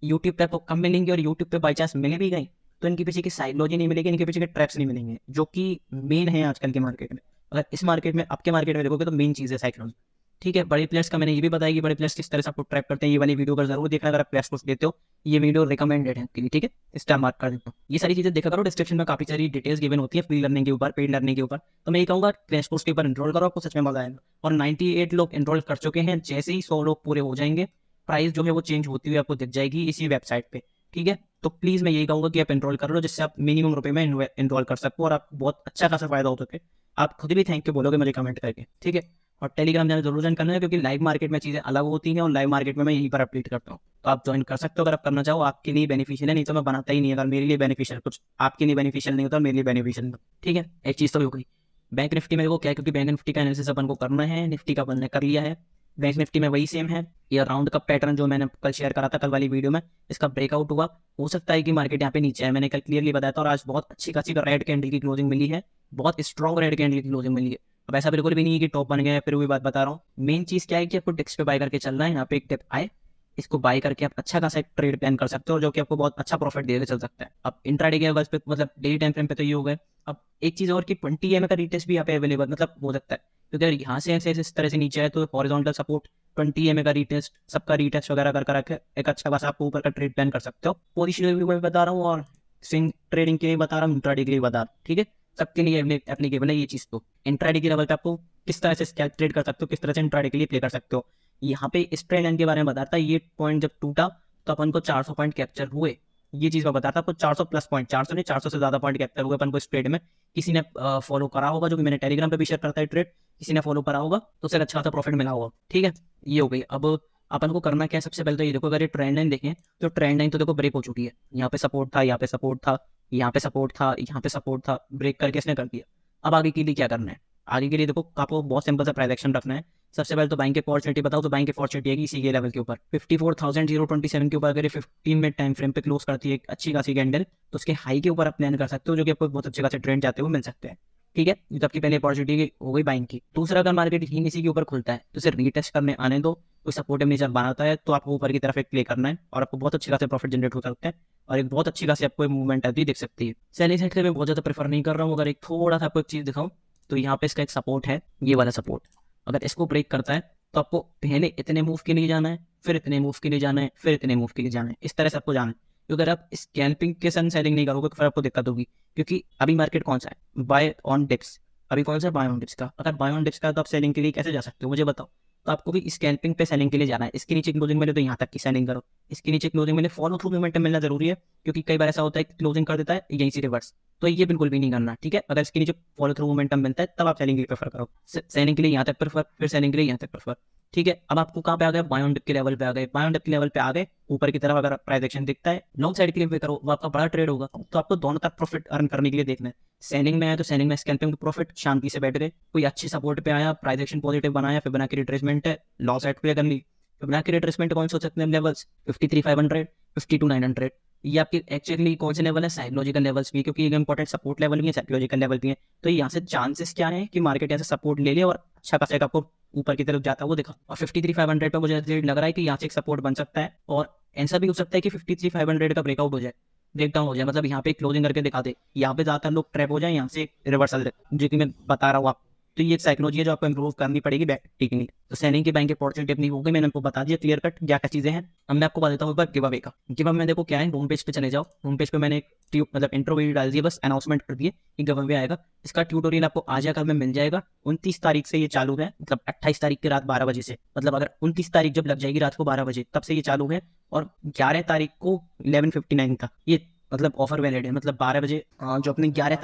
यूट्यूब पे आपको कम मिलेंगी, और यूट्यूब पे बाई चांस मिले भी गई तो इनके पीछे की साइकोलॉजी नहीं मिलेगी, इनके पीछे के ट्रैप्स नहीं मिलेंगे, जो कि मेन है आजकल के मार्केट में। अगर इस मार्केट में, आपके मार्केट में देखोगे तो मेन चीज़ है साइकोलॉजी। ठीक है, बड़े प्लेयर्स का मैंने ये भी बताया कि बड़े प्लेयर्स किस तरह से आपको ट्रैप करते हैं। ये वाली वीडियो का जरूर देखना अगर आप प्लेयर्स को देते हो, ये वीडियो रिकमेंडेड है आपके लिए। ठीक है, स्टार मार्क कर देता हूँ। ये सारी चीजें देखा करो, डिस्क्रिप्शन में काफी सारी डिटेल्स गिवन होती है फ्री लर्निंग के ऊपर, पेड लर्निंग के ऊपर। तो मैं ये कहूँगा क्रैश कोर्स के ऊपर एनरोल करो, आपको सच में मजा आएगा। और 98 लोग एनरोल कर चुके हैं, जैसे ही 100 लोग पूरे हो जाएंगे, प्राइस जो है वो चेंज होती हुई आपको दिख जाएगी इसी वेबसाइट पे। ठीक है, तो प्लीज मैं यही कहूंगा कि आप एनरोल कर लो, जिससे आप मिनिमम रुपए में एनरोल कर सको और आप बहुत अच्छा खासा फायदा हो सके। आप खुद भी थैंक यू बोलोगे मुझे कमेंट करके। ठीक है, और टेलीग्राम चैनल जरूर ज्वाइन करना है, क्योंकि लाइव मार्केट में चीजें अलग होती हैं और लाइव मार्केट में मैं यहीं पर अपडेट करता हूँ। तो आप ज्वाइन कर सकते हो अगर आप करना चाहो, आपके लिए बेनिफिशियल है, नहीं तो मैं बनाता ही नहीं। अगर मेरे लिए बेनिफिशियल कुछ आपके लिए बेनिफिशियल नहीं होता, मेरे लिए बेनिफिशियल नहीं। ठीक है, एक चीज तो हो गई। बैंक निफ्टी में वो क्या है, क्योंकि बैंक निफ्टी का एनालिसिस अपन को करना है, निफ्टी का अपन ने कर लिया है। बैंक निफ्टी में वही सेम है, ये राउंड का पैटर्न जो मैंने कल शेयर करा था कल वाली वीडियो में, इसका ब्रेकआउट हुआ। हो सकता है कि मार्केट यहाँ पे नीचे है, मैंने कल क्लियरली बताया था, और आज बहुत अच्छी खासी रेड कैंडल की क्लोजिंग मिली है, बहुत स्ट्रॉन्ग रेड कैंडल की क्लोजिंग मिली है। अब ऐसा बिल्कुल भी नहीं है कि टॉप बन गया है, फिर वही बात बता रहा हूँ। मेन चीज क्या है कि आपको डिप्स पे बाय करके चलना है। यहाँ पे एक डिप आए, इसको बाय करके आप अच्छा खासा एक ट्रेड प्लान कर सकते हो, जो कि आपको बहुत अच्छा प्रॉफिट देकर चल सकता है। अब इंट्राडे के बस पे, मतलब डेली टाइम फ्रेम पे तो ये हो गए। अब एक चीज और कि 20 EMA का रिटेस्ट भी यहाँ पे अवेलेबल मतलब हो सकता है, क्योंकि अगर यहाँ से ऐसे इस तरह से नीचे है तो हॉरिजॉन्टल सपोर्ट 20 EMA का रिटेस्ट, सबका रिटेस्ट वगैरह कर रखे एक अच्छा खासा आपको ऊपर का ट्रेड प्लान कर सकते हो। पोजिशन भी मैं बता रहा हूँ, और स्विंग ट्रेडिंग के लिए बता रहा हूँ, इंट्राडे के लिए बता रहा हूँ। ठीक है, सबके लिए एप्लीकेबल है ये चीज। तो इंट्राडे के लेवल पे आपको किस तरह से स्कैल्प ट्रेड कर सकते हो, किस तरह से इंट्राडे के लिए प्ले कर सकते हो। यहाँ पे इस ट्रेड लाइन के बारे में बताता है, ये पॉइंट जब टूटा तो अपन को 400 पॉइंट कैप्चर हुए, ये चीज मैं बताता आपको। 400 प्लस पॉइंट, 400 नहीं 400 से ज्यादा पॉइंट कैप्चर हुए अपन को इस ट्रेड में। किसी ने फॉलो करा होगा, जो कि मैंने टेलीग्राम पे भी शेयर करता है ट्रेड, किसी ने फॉलो करा होगा तो उसे अच्छा खासा प्रॉफिट मिला होगा। ठीक है, ये हो गई। अब अपन को करना क्या है, सबसे पहले तो ये देखो, अगर ये ट्रेंड लाइन देखें तो ट्रेंड लाइन तो देखो ब्रेक हो चुकी है। यहाँ पे सपोर्ट था, यहाँ पे सपोर्ट था, यहाँ पे सपोर्ट था, यहाँ पे सपोर्ट था, ब्रेक करके इसने कर दिया। अब आगे के लिए क्या करना है, आगे के लिए देखो आपको बहुत सिंपल सा प्राइस एक्शन रखना है। सबसे पहले तो बाइंग की अपॉर्चुनिटी बताओ, तो बाइंग की अपॉर्चुनिटी है इसी के लेवल के ऊपर 54,027 के ऊपर। अगर ये 15 मिनट टाइम फ्रेम पे क्लोज करती है एक अच्छी खासी कैंडल, तो उसके हाई के ऊपर आप प्लान कर सकते हो, जो कि आपको बहुत अच्छे खासे ट्रेंड जाते हुए मिल सकते हैं। ठीक है, ये तो आपकी पहली अपॉर्चुनिटी हो गई बाइंग की। दूसरा, अगर मार्केट ही इसी के ऊपर खुलता है तो उसे रीटेस्ट करने आने दो, कोई सपोर्टिव नेचर बनाता है तो आपको ऊपर की तरफ एक प्ले करना है, और आपको बहुत अच्छे खासे प्रॉफिट जनरेट हो सकते हैं, और एक बहुत अच्छी खासी आपको मूवमेंट आती दिख सकती है। सेलिंग साइड से मैं बहुत ज्यादा प्रेफर नहीं कर रहा हूँ। अगर एक थोड़ा सा आपको एक चीज दिखाऊं, तो यहाँ पे इसका एक सपोर्ट है, ये वाला सपोर्ट। अगर इसको ब्रेक करता है तो आपको पहले इतने मूव के लिए जाना है, फिर इतने मूव के लिए जाना है, फिर इतने मूव के लिए जाना है, इस तरह से आपको जाना है। क्योंकि अगर आप स्कैल्पिंग के सन सेलिंग नहीं करोगे तो फिर आपको दिक्कत होगी। क्योंकि अभी मार्केट कौन सा है, बाय ऑन डिप्स। अभी कौन सा बाय ऑन डिप्स का, अगर बाय ऑन डिप्स का तो आप सेलिंग के लिए कैसे जा सकते हो मुझे बताओ। तो आपको भी स्कैल्पिंग पे सेलिंग के लिए जाना है। इसके नीचे क्लोजिंग मिले तो यहाँ तक की सेलिंग करो, इसके नीचे क्लोजिंग मिले, फॉलो थ्रू मोमेंटम मिलना जरूरी है, क्योंकि कई बार ऐसा होता है कि क्लोजिंग कर देता है यहीं से रिवर्स, तो ये बिल्कुल भी नहीं करना। ठीक है, अगर इसके नीचे फॉलो थ्रू मोमेंटम मिलता है तब आप सेलिंग के लिए प्रेफर करो। सेलिंग के लिए यहाँ तक प्रेफर, फिर सेलिंग के लिए यहाँ तक प्रेफर। ठीक है, अब आपको कहाँ पे आ गए, बाय ऑन डिप के लेवल पे आ गए, बाय ऑन डिप के लेवल पे आ गए, ऊपर की तरफ अगर प्राइस एक्शन दिखता है लॉन्ग साइड के लिए पे करो, वो आपका बड़ा ट्रेड होगा। तो आपको दोनों तरफ प्रॉफिट अर्न करने के लिए देखना है। सेलिंग में है तो सेलिंग में स्कैल्पिंग प्रॉफिट, शांति से बैठ गए, कोई अच्छी सपोर्ट पे आया, प्राइस एक्शन पॉजिटिव बनाया, फिबोनाची रिट्रेसमेंट है, लॉन्ग साइड पे कर ली। फिबोनाची रिट्रेसमेंट कौन से हो सकते हैं लेवल्स, 53,500, 52,900, ये आपके एक्चुअली कौन से लेवल है, साइकोलॉजिकल लेवल्स भी, क्योंकि ये इंपॉर्टेंट सपोर्ट लेवल भी है, साइकोलॉजिकल लेवल भी है। तो यहाँ से चांसेस क्या है कि मार्केट यहाँ से सपोर्ट ले ले और अच्छा खासा आपको ऊपर की तरफ जाता है वो दिखा। और 53,500 पे मुझे लग रहा है कि यहाँ से एक सपोर्ट बन सकता है, और ऐसा भी हो सकता है कि 53,500 का ब्रेकआउट हो जाए, ब्रेकडाउन हो जाए, मतलब यहाँ पे क्लोजिंग करके दिखा दे, यहाँ पे ज्यादातर लोग ट्रैप हो जाए, यहाँ से रिवर्सल जो कि मैं बता रहा हूँ आप। तो ये एक साइकोलॉजी है जो आपको इंप्रूव करनी पड़ेगी बैक टेक्निक। तो सेलिंग की बैंक अपॉर्चुनिटी अपनी हो गई, मैंने आपको बता दिया क्लियर कट क्या क्या चीजें हैं। अब मैं आपको बता देता हूँ एक बार गिव अवे का। गिव अवे में देखो क्या है, होम पेज पे चले जाओ, होम पेज पे मैंने एक मतलब इंट्रो वीडियो डाल दिया, बस अनाउंसमेंट कर दिए कि गिव अवे आएगा। इसका ट्यूटोरियल आपको आज या कल में मिल जाएगा। 29 तारीख से ये चालू है, मतलब 28 तारीख की रात 12 बजे से, मतलब अगर 29 तारीख जब लग जाएगी रात को 12 बजे तब से ये चालू है, और 11 तारीख को 11:59 तक ये मतलब ऑफर वैलिड है, मतलब 12 बजे जो अपने 12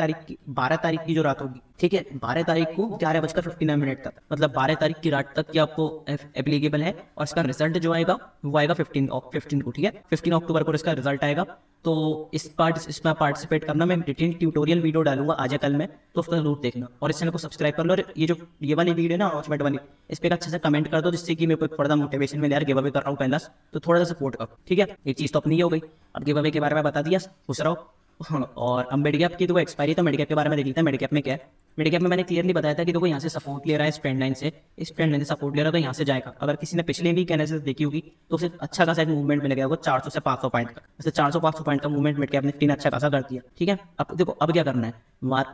तारीख की जो रात होगी, ठीक है, 12 तारीख को 11:59 तक, मतलब 12 तारीख की रात तक ये आपको एप्लीकेबल है। और इसका रिजल्ट जो आएगा वो आएगा 15 को, ठीक है, 15 अक्टूबर को इसका रिजल्ट आएगा। तो इसमें पार्टिसिपेट करना, मैं डिटेल ट्यूटोरियल वीडियो डालूंगा आज या कल में, तो उसका जरूर देखना, और इस चैनल को सब्सक्राइब कर लो। और ये वाली वीडियो ना अनाउंसमेंट वाली, इस पर अच्छा से कमेंट कर दो, जिससे कि मेरे को थोड़ा मोटिवेशन मिले, यार गिव अवे कर रहा हूँ पहला, तो थोड़ा सा सपोर्ट करो, ठीक है। एक चीज़ तो अपनी ही हो गई। अब गिव अवे के बारे में बता दिया, खुश रहो। और अब मेडिकैप की तो एक्सपायरी, तो मेडिकैप के बारे में देख लेते हैं। मेडिकैप में क्या है, मेडिकैप में मैंने क्लियरली बताया था कि देखो यहाँ से सपोर्ट ले रहा है, इस ट्रेंड लाइन से, इस ट्रेंड लाइन से सपोर्ट ले रहा है, तो यहाँ से जाएगा। अगर किसी ने पिछले वीक एनालिसिस देखी होगी तो उसे अच्छा खासा एक मूवमेंट मिल गया होगा 400 से 500 पॉइंट का। जैसे 400-500 पॉइंट का मूवमेंट मेडिकैप निफ्टी ने अच्छा खासा कर दिया, ठीक है। अब देखो अब क्या करना है,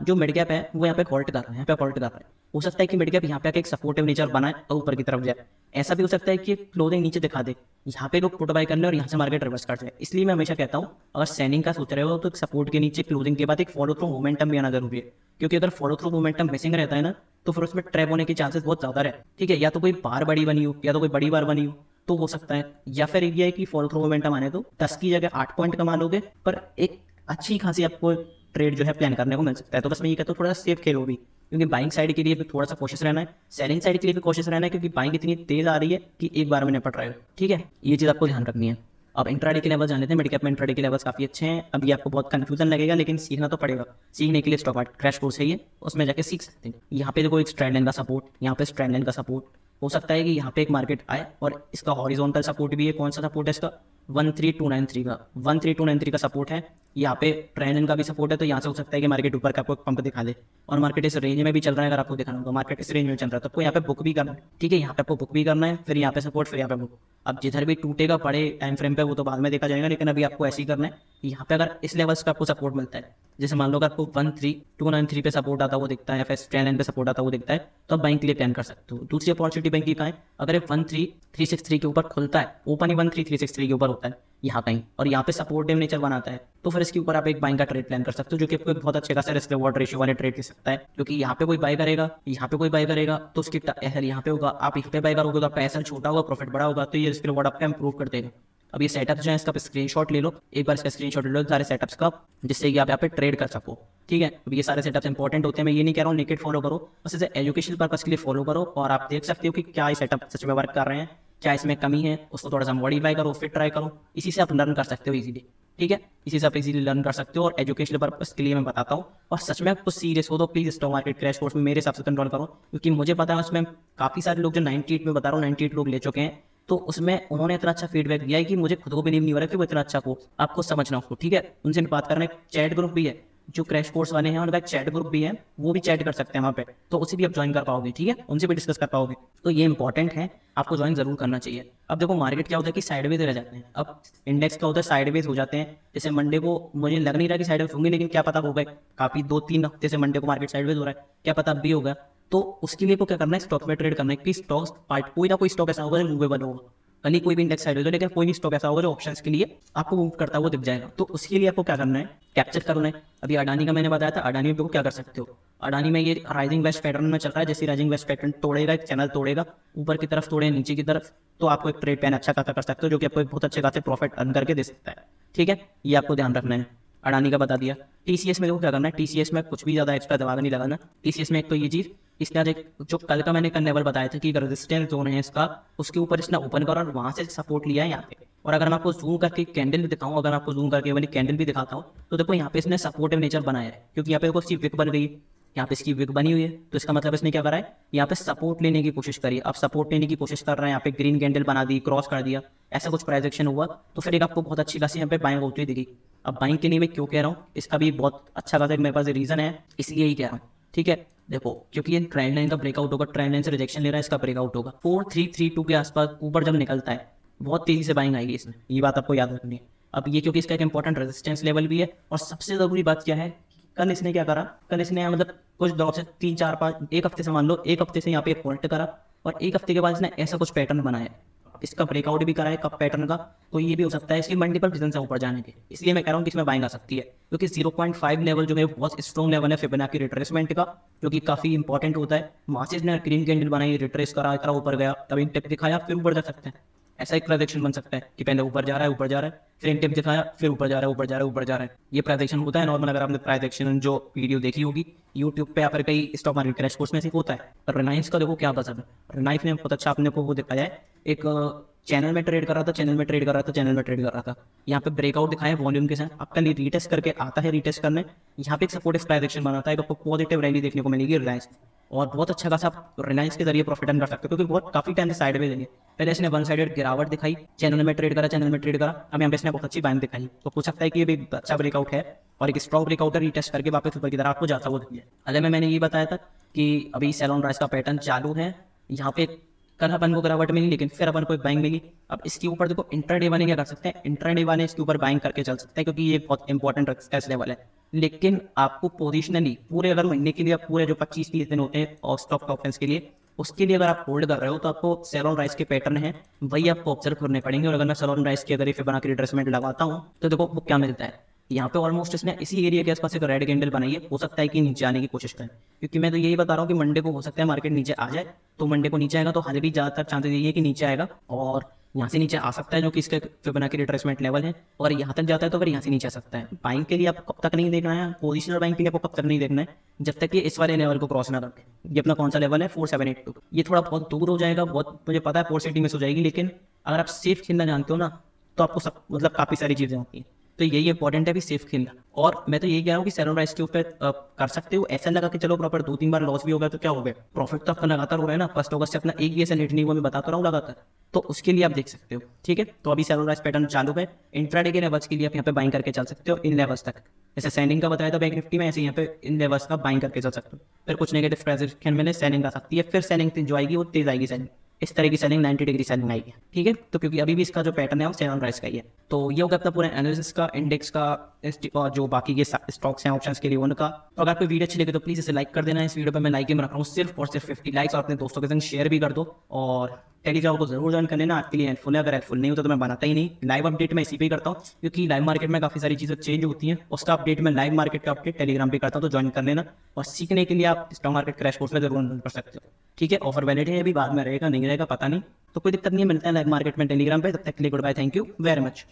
जो मेडिकैप है वो यहाँ पे हॉल्ट कर रहा है, यहाँ पे हॉल्ट कर रहा है। हो सकता है कि मेडिकैप यहाँ पे एक सपोर्टिव नेचर बनाए और ऊपर की तरफ जाए। ऐसा भी हो सकता है कि क्लोजिंग नीचे दिखा दे, यहाँ पे लोग पुट बाय कर ले और यहाँ से मार्केट रिवर्स कर जाए। इसलिए मैं हमेशा कहता हूँ अगर सेलिंग का सोच रहे हो तो सपोर्ट के नीचे क्लोजिंग के बाद एक फॉलो थ्रू मोमेंटम भी आना जरूरी है, क्योंकि अगर फॉलो थ्रू मोमेंटम मिसिंग रहता है ना तो फिर उसमें ट्रैप होने के चांसेस बहुत ज्यादा रहते हैं, ठीक है। या तो कोई बार बड़ी बनी हो, या तो कोई बड़ी बार बनी हो, तो हो सकता है, या फिर ये है कि फॉलो थ्रू मोमेंटम आने तो 10 की जगह 8 पॉइंट कमा लोगे, पर एक अच्छी खासी आपको ट्रेड जो है प्लान करने को मिल सकता है। तो बस मैं ये कहता हूँ थोड़ा सेफ खेलो भी, क्योंकि बाइंग साइड के लिए भी थोड़ा सा कोशिश रहना है, सेलिंग साइड के लिए भी कोशिश रहना है, क्योंकि बाइंग इतनी तेज आ रही है कि एक बार में निपट रहे हो, ठीक है। ये चीज़ आपको ध्यान रखनी है। अब इंट्राडे के लेवल जान लेते हैं। मेडिकैप में इंट्राडे के लेवल्स काफी अच्छे हैं। अभी आपको बहुत कंफ्यूजन लगेगा, लेकिन सीखना तो पड़ेगा। सीखने के लिए स्टॉक मार्केट क्रैश कोर्स है ये, उसमें जाके सीख सकते हैं। यहाँ पे देखो एक स्ट्रेंड लाइन का सपोर्ट, यहाँ पे स्ट्रेंड लाइन का सपोर्ट, हो सकता है कि यहाँ पे एक मार्केट आए, और इसका हॉरिजॉन्टल सपोर्ट भी है। कौन सा सपोर्ट है इसका, 13293 का, 13293 का सपोर्ट है। यहाँ पे ट्रेंड लाइन का भी सपोर्ट है, तो यहाँ से हो सकता है कि मार्केट ऊपर का आपको पंप दिखा दे, और मार्केट इस रेंज में भी चल रहा है। अगर आपको दिखाना होगा मार्केट इस रेंज में चल रहा है तो आपको यहाँ पे बुक भी करना है, ठीक है। यहाँ पे आपको बुक भी करना है, फिर यहाँ पे सपोर्ट, फिर यहाँ पे बुक। अब जिधर भी टूटेगा बड़े टाइम फ्रेम पे वो तो बाद में देखा जाएगा, लेकिन अभी आपको ऐसे ही करना है। यहाँ पे अगर इस लेवल्स का आपको सपोर्ट मिलता है, जैसे मान लो अगर आपको 13293 पे सपोर्ट आता वो दिखता है, या फिर ट्रेंड लाइन पे सपोर्ट आता वो दिखता है, तो आप बैंक के लिए प्लान कर सकते हो। दूसरी अपॉर्चुनिटी बैंक की कहाँ है, अगर 13363 के ऊपर खुलता है, ओपन ही 13363 के ऊपर होता है यहाँ कहीं, और यहाँ पे सपोर्टिव नेचर बनाता है, तो फिर इसके ऊपर आप एक बाइंग का ट्रेड प्लान कर सकते हो, जो कि आपको एक बहुत अच्छे खासा रिस्क रिवॉर्ड रेशियो वाले ट्रेड दे सकता है। क्योंकि यहाँ पे कोई बाय करेगा, यहाँ पे कोई बाय करेगा, तो उसकी एसएल यहाँ पे होगा, आप यहाँ पे बाय करोगे तो आपका एसएल छोटा होगा, प्रॉफिट बड़ा होगा, तो ये रिस्क रिवॉर्ड आपका इंप्रूव कर देगा। अब ये सेटअप जो है इसका स्क्रीनशॉट ले लो, एक बार इसका स्क्रीनशॉट ले लो सारे सेटअप्स का, जिससे कि आप यहाँ पे ट्रेड कर सको, ठीक है। अब ये सारे सेटअप्स इंपॉर्टेंट होते हैं, मैं ये नहीं कह रहा हूँ नेकेड फॉलो करो, बस इसे एजुकेशन पर्पस के लिए फॉलो करो, और आप देख सकते हो कि क्या ये सेटअप सच में वर्क कर रहे हैं, क्या इसमें कमी है, उसको थोड़ा सा मॉडिफाई करो, फिर ट्राई करो। इसी से आप लर्न कर सकते हो इजीली, ठीक है, इसी से आप इजीली लर्न कर सकते हो। और एजुकेशनल पर्पस के लिए मैं बताता हूँ, और सच में आपको सीरियस हो तो please stock market crash course में मेरे हिसाब से कंट्रोल करो, क्योंकि मुझे पता है उसमें काफी सारे लोग, जो 98 में बता रहा हूँ 98 लोग ले चुके हैं, तो उसमें उन्होंने इतना अच्छा फीडबैक दिया है कि मुझे खुद को बिलीव नहीं हो रहा कि वो इतना अच्छा कोर्स आपको समझना हो, ठीक है। उनसे बात करना, एक चैट ग्रुप भी है, जो क्रैश कोर्स वाले हैं उनका एक चैट ग्रुप भी है, वो भी चैट कर सकते हैं वहाँ पे, तो उसे भी आप ज्वाइन कर पाओगे, ठीक है, उनसे भी डिस्कस कर पाओगे। तो ये इंपॉर्टेंट है, आपको ज्वाइन जरूर करना चाहिए। अब देखो मार्केट क्या होता है कि साइडवेज रह जाते हैं, अब इंडेक्स क्या होता है साइडवेज हो जाते हैं। जैसे मंडे को मुझे लग नहीं रहा कि साइडवेज होंगे, लेकिन क्या पता हो गए, काफी 2-3 हफ्ते से मंडे को मार्केट साइडवेज हो रहा है, क्या पता अब भी होगा। तो उसके लिए को क्या करना है, स्टॉक में ट्रेड करना है कि स्टॉक्स पार्ट कोई ना कोई स्टॉक ऐसा होगा जो मूवेबल होगा, भले कोई भी इंडेक्स साइड हो, लेकिन कोई भी स्टॉक ऐसा होगा जो ऑप्शंस के लिए आपको मूव करता हुआ दिख जाएगा। तो उसके लिए आपको क्या करना है, कैप्चर करना है। अभी अडानी का मैंने बताया था, अडानी में देखो क्या कर सकते हो, अडानी में ये राइजिंग वेस्ट पैटर्न में चल रहा है, जैसे राइजिंग वेस्ट पैटर्न तोड़ेगा, एक चैनल तोड़ेगा, ऊपर की तरफ तोड़े, नीचे की तरफ, तो आपको एक ट्रेड प्लान अच्छा खासा कर सकते हो, जो कि आपको एक बहुत अच्छे खासे प्रॉफिट अर्न करके दे सकता है, ठीक है। ये आपको ध्यान रखना है। अडानी का बता दिया। टीसीएस में देखो क्या करना है, टीसीएस में कुछ भी ज़्यादा एक्स्ट्रा दिमाग नहीं लगाना। टीसीएस में एक तो ये चीज़, इसके बाद एक जो कल का मैंने लेवल बताया था कि रेजिस्टेंस जोन है इसका, उसके ऊपर इसने ओपन करा और वहाँ से सपोर्ट लिया है यहाँ पे। और अगर मैं आपको जूम करके कैंडल भी दिखाऊं, अगर मैं आपको जूम करके वाली कैंडल भी दिखाता हूँ, तो देखो यहाँ पे इसने सपोर्टिव नेचर बनाया है, क्योंकि यहाँ पे देखो इसकी विक बन गई, यहाँ पे इसकी विक बनी हुई है, तो इसका मतलब इसने क्या करा है, यहाँ पे सपोर्ट लेने की कोशिश करी। अब सपोर्ट लेने की कोशिश कर रहा है, यहाँ पे ग्रीन कैंडल बना दी, क्रॉस कर दिया, ऐसा कुछ प्राइजेक्शन हुआ, तो फिर एक आपको बहुत अच्छी खासी यहाँ पे बाइंग होती हुई दिखी। अब बाइंग के लिए मैं क्यों कह रहा हूँ, इसका भी बहुत अच्छा खासा मेरे पास रीजन है, इसलिए ही कह रहा हूँ। ठीक है, देखो क्योंकि ये ट्रेंड लाइन का ब्रेकआउट होगा, ट्रेंड लाइन से रिजेक्शन ले रहा है, इसका ब्रेकआउट होगा 4332 के आसपास ऊपर जब निकलता है, बहुत तेजी से बाइंग आएगी इसमें, ये बात आपको याद रखनी है। अब ये क्योंकि इसका एक इंपॉर्टेंट रेजिस्टेंस लेवल भी है, और सबसे जरूरी बात क्या है, कल इसने क्या करा, कल इसने मतलब कुछ दौर से 3 4 5 एक हफ्ते से मान लो, एक हफ्ते से यहाँ पे होल्ड करा, और एक हफ्ते के बाद इसने ऐसा कुछ पैटर्न बनाया, इसका ब्रेकआउट भी करा है कप पैटर्न का, तो ये भी हो सकता है इसकी मल्टीपल रीजन से ऊपर जाने के, इसलिए मैं कह रहा हूँ कि इसमें बाइंग आ सकती है। क्योंकि 0.5 लेवल जो है बहुत स्ट्रॉन्ग लेवल है फिबोनाची रिट्रेसमेंट का, जो कि काफी इंपॉर्टेंट होता है। मार्चेस ने ग्रीन कैंडल बनाई, रिट्रेस करा, इतना ऊपर गया, तब इन टिप दिखाया, फिर ऊपर जा सकते हैं। ऐसा एक प्रेडिक्शन बन सकता है कि पहले ऊपर जा रहा है, ऊपर जा रहा है, फिर इन टिप दिखाया, फिर ऊपर जा रहा है, ऊपर जा रहा है, ऊपर जा रहा है। ये प्रेडिक्शन होता है नॉर्मल, अगर आपने प्रेडिक्शन जो वीडियो देखी होगी यूट्यूब पे या फिर कई स्टॉक मार्केट क्रैश कोर्स में से होता है। पर रिलायंस का देखो क्या बता है, रिलायंस ने बहुत अच्छा अपने को वो दिखाया है, एक चैनल में ट्रेड कर रहा था, चैनल में ट्रेड कर रहा था, चैनल में ट्रेड कर रहा था, यहाँ पे ब्रेकआउट दिखाया वॉल्यूम के साथ, आपका रीटेस्ट करके आता है, रीटेस्ट करने यहाँ पे एक सपोर्टिव प्राइजेक्शन बनाता है, आपको पॉजिटिव रैली देखने को मिलेगी रिलायंस, और बहुत अच्छा खासा आप रिलायंस के जरिए प्रॉफिट अर्न कर सकते हो, क्योंकि बहुत काफी टाइम से साइड में देंगे। पहले इसने वन साइडेड गिरावट दिखाई, चैनल में ट्रेड करा, चैनल में ट्रेड करा, अब यहाँ पे इसने बहुत अच्छी बाइंग दिखाई, तो पूछ सकता है कि ये भी अच्छा ब्रेकआउट है, और एक स्ट्रॉन्ग ब्रेकआउट है, रीटेस्ट करके वापस ऊपर की तरफ आपको जाता हुआ दिया। अगर मैंने ये बताया था कि अभी सेल राइज का पैटर्न चालू है, यहाँ पे कल अपन को गिरावट मिली, लेकिन फिर अपन को एक बाइंग मिली। अब इसके ऊपर देखो इंट्राडे वाले क्या कर सकते हैं, इंट्राडे वाले इसके ऊपर बाइंग करके चल सकते हैं, क्योंकि ये बहुत इंपॉर्टेंट रेजिस्टेंस लेवल है। लेकिन आपको पोजिशनली पूरे अगर महीने के लिए, पूरे जो 25-30 दिन होते हैं और स्टॉक ऑप्शंस के लिए, उसके लिए अगर आप होल्ड कर रहे हो, तो आपको सेल ऑन राइज के पैटर्न है वही आपको ऑब्जर्व करने पड़ेंगे। और अगर मैं सेल ऑन राइज की अगर फिबोनाची रिट्रेसमेंट लगाता हूँ, तो देखो वो क्या मिलता है, यहाँ पे ऑलमोस्ट इसने इसी एरिया के आसपास एक रेड कैंडल बनाई है, हो सकता है कि नीचे आने की कोशिश करें, क्योंकि मैं तो यही बता रहा हूँ कि मंडे को हो सकता है मार्केट नीचे आ जाए, तो मंडे को नीचे आएगा, तो हाल भी ज़्यादातर चांसेस यही है कि नीचे आएगा, और यहाँ से नीचे आ सकता है, जो कि इसके फिबोनाची रिट्रेसमेंट लेवल है। और यहाँ तक जाता है तो फिर यहाँ से नीचे आ सकता है। बाइंग के लिए आपको कब तक नहीं देखना है, पोजिशनल बाइंग के लिए आपको कब तक नहीं देखना है, जब तक ये इस वाले लेवल को क्रॉस ना करते। ये अपना कौन सा लेवल है, 4782, ये थोड़ा बहुत दूर हो जाएगा, बहुत मुझे पता है 460 मिस हो जाएगी, लेकिन अगर आप सेफ खेलना जानते हो ना, तो आपको सब मतलब काफ़ी सारी चीज़ें होती हैं, तो यही इंपॉर्टेंट है भी सेफ खेलना। और मैं तो यही कह रहा हूँ कि सेल ऑन राइज के ऊपर कर सकते हो, ऐसा लगा कि चलो प्रॉपर 2-3 बार लॉस भी हो गया तो क्या हो गया, प्रॉफिट तो आपका लगातार हो रहा है ना, 1 अगस्त से अपना एक भी ऐसा नेट नहीं हुआ, मैं बताता रहा हूँ लगातार, तो उसके लिए आप देख सकते हो। ठीक है, तो अभी सेल ऑन राइज पैटर्न चालू है, इंट्राडे के लेवल्स के लिए आप यहाँ पे बाइंग करके चल सकते हो इन लेवल्स तक, जैसे सेलिंग का बताया था बैंक निफ्टी में, ऐसे यहाँ पे इन लेवल्स का बाइंग करके चल सकते हो। फिर कुछ नेगेटिव प्रेजेंटेशन में सेलिंग आ सकती है, फिर सेलिंग जो आएगी वो तेज आएगी सेलिंग, इस तरह की सेलिंग 90 डिग्री सेलिंग आएगी। ठीक है, तो क्योंकि अभी भी इसका जो पैटर्न है वो सेल ऑन राइज का ही है। तो ये होगा अपना पूरा एनालिसिस का, इंडेक्स का, और जो बाकी के स्टॉक्स हैं ऑप्शंस के लिए उनका। तो अगर आपको वीडियो अच्छी लगे तो प्लीज़ इसे लाइक कर देना। इस वीडियो पे मैं लाइक में रख रहा हूँ सिर्फ और सिर्फ 50 लाइक्स, और अपने दोस्तों के संग शेयर भी कर दो, और टेलीग्राम को जरूर ज्वाइन कर लेना, आपके लिए हेल्पफुल है। अगर हेल्पफुल नहीं होता तो मैं बनाता ही नहीं। लाइव अपडेट मैं इसी पे ही करता हूँ, क्योंकि लाइव मार्केट में काफ़ी सारी चीज़ें चेंज होती हैं, उसका अपडेट मैं लाइव मार्केट का अपडेट टेलीग्राम पे करता हूँ, तो ज्वाइन कर लेना। और सीखने के लिए आप स्टॉक मार्केट क्रैश कोर्स में जरूर कर सकते हो। ठीक है, ऑफर वैलिड है, अभी बाद में रहेगा नहीं रहेगा पता नहीं, तो कोई दिक्कत नहीं है, मिलता है लाइव मार्केट में टेलीग्राम पे। तब तक के लिए goodbye, thank you very much.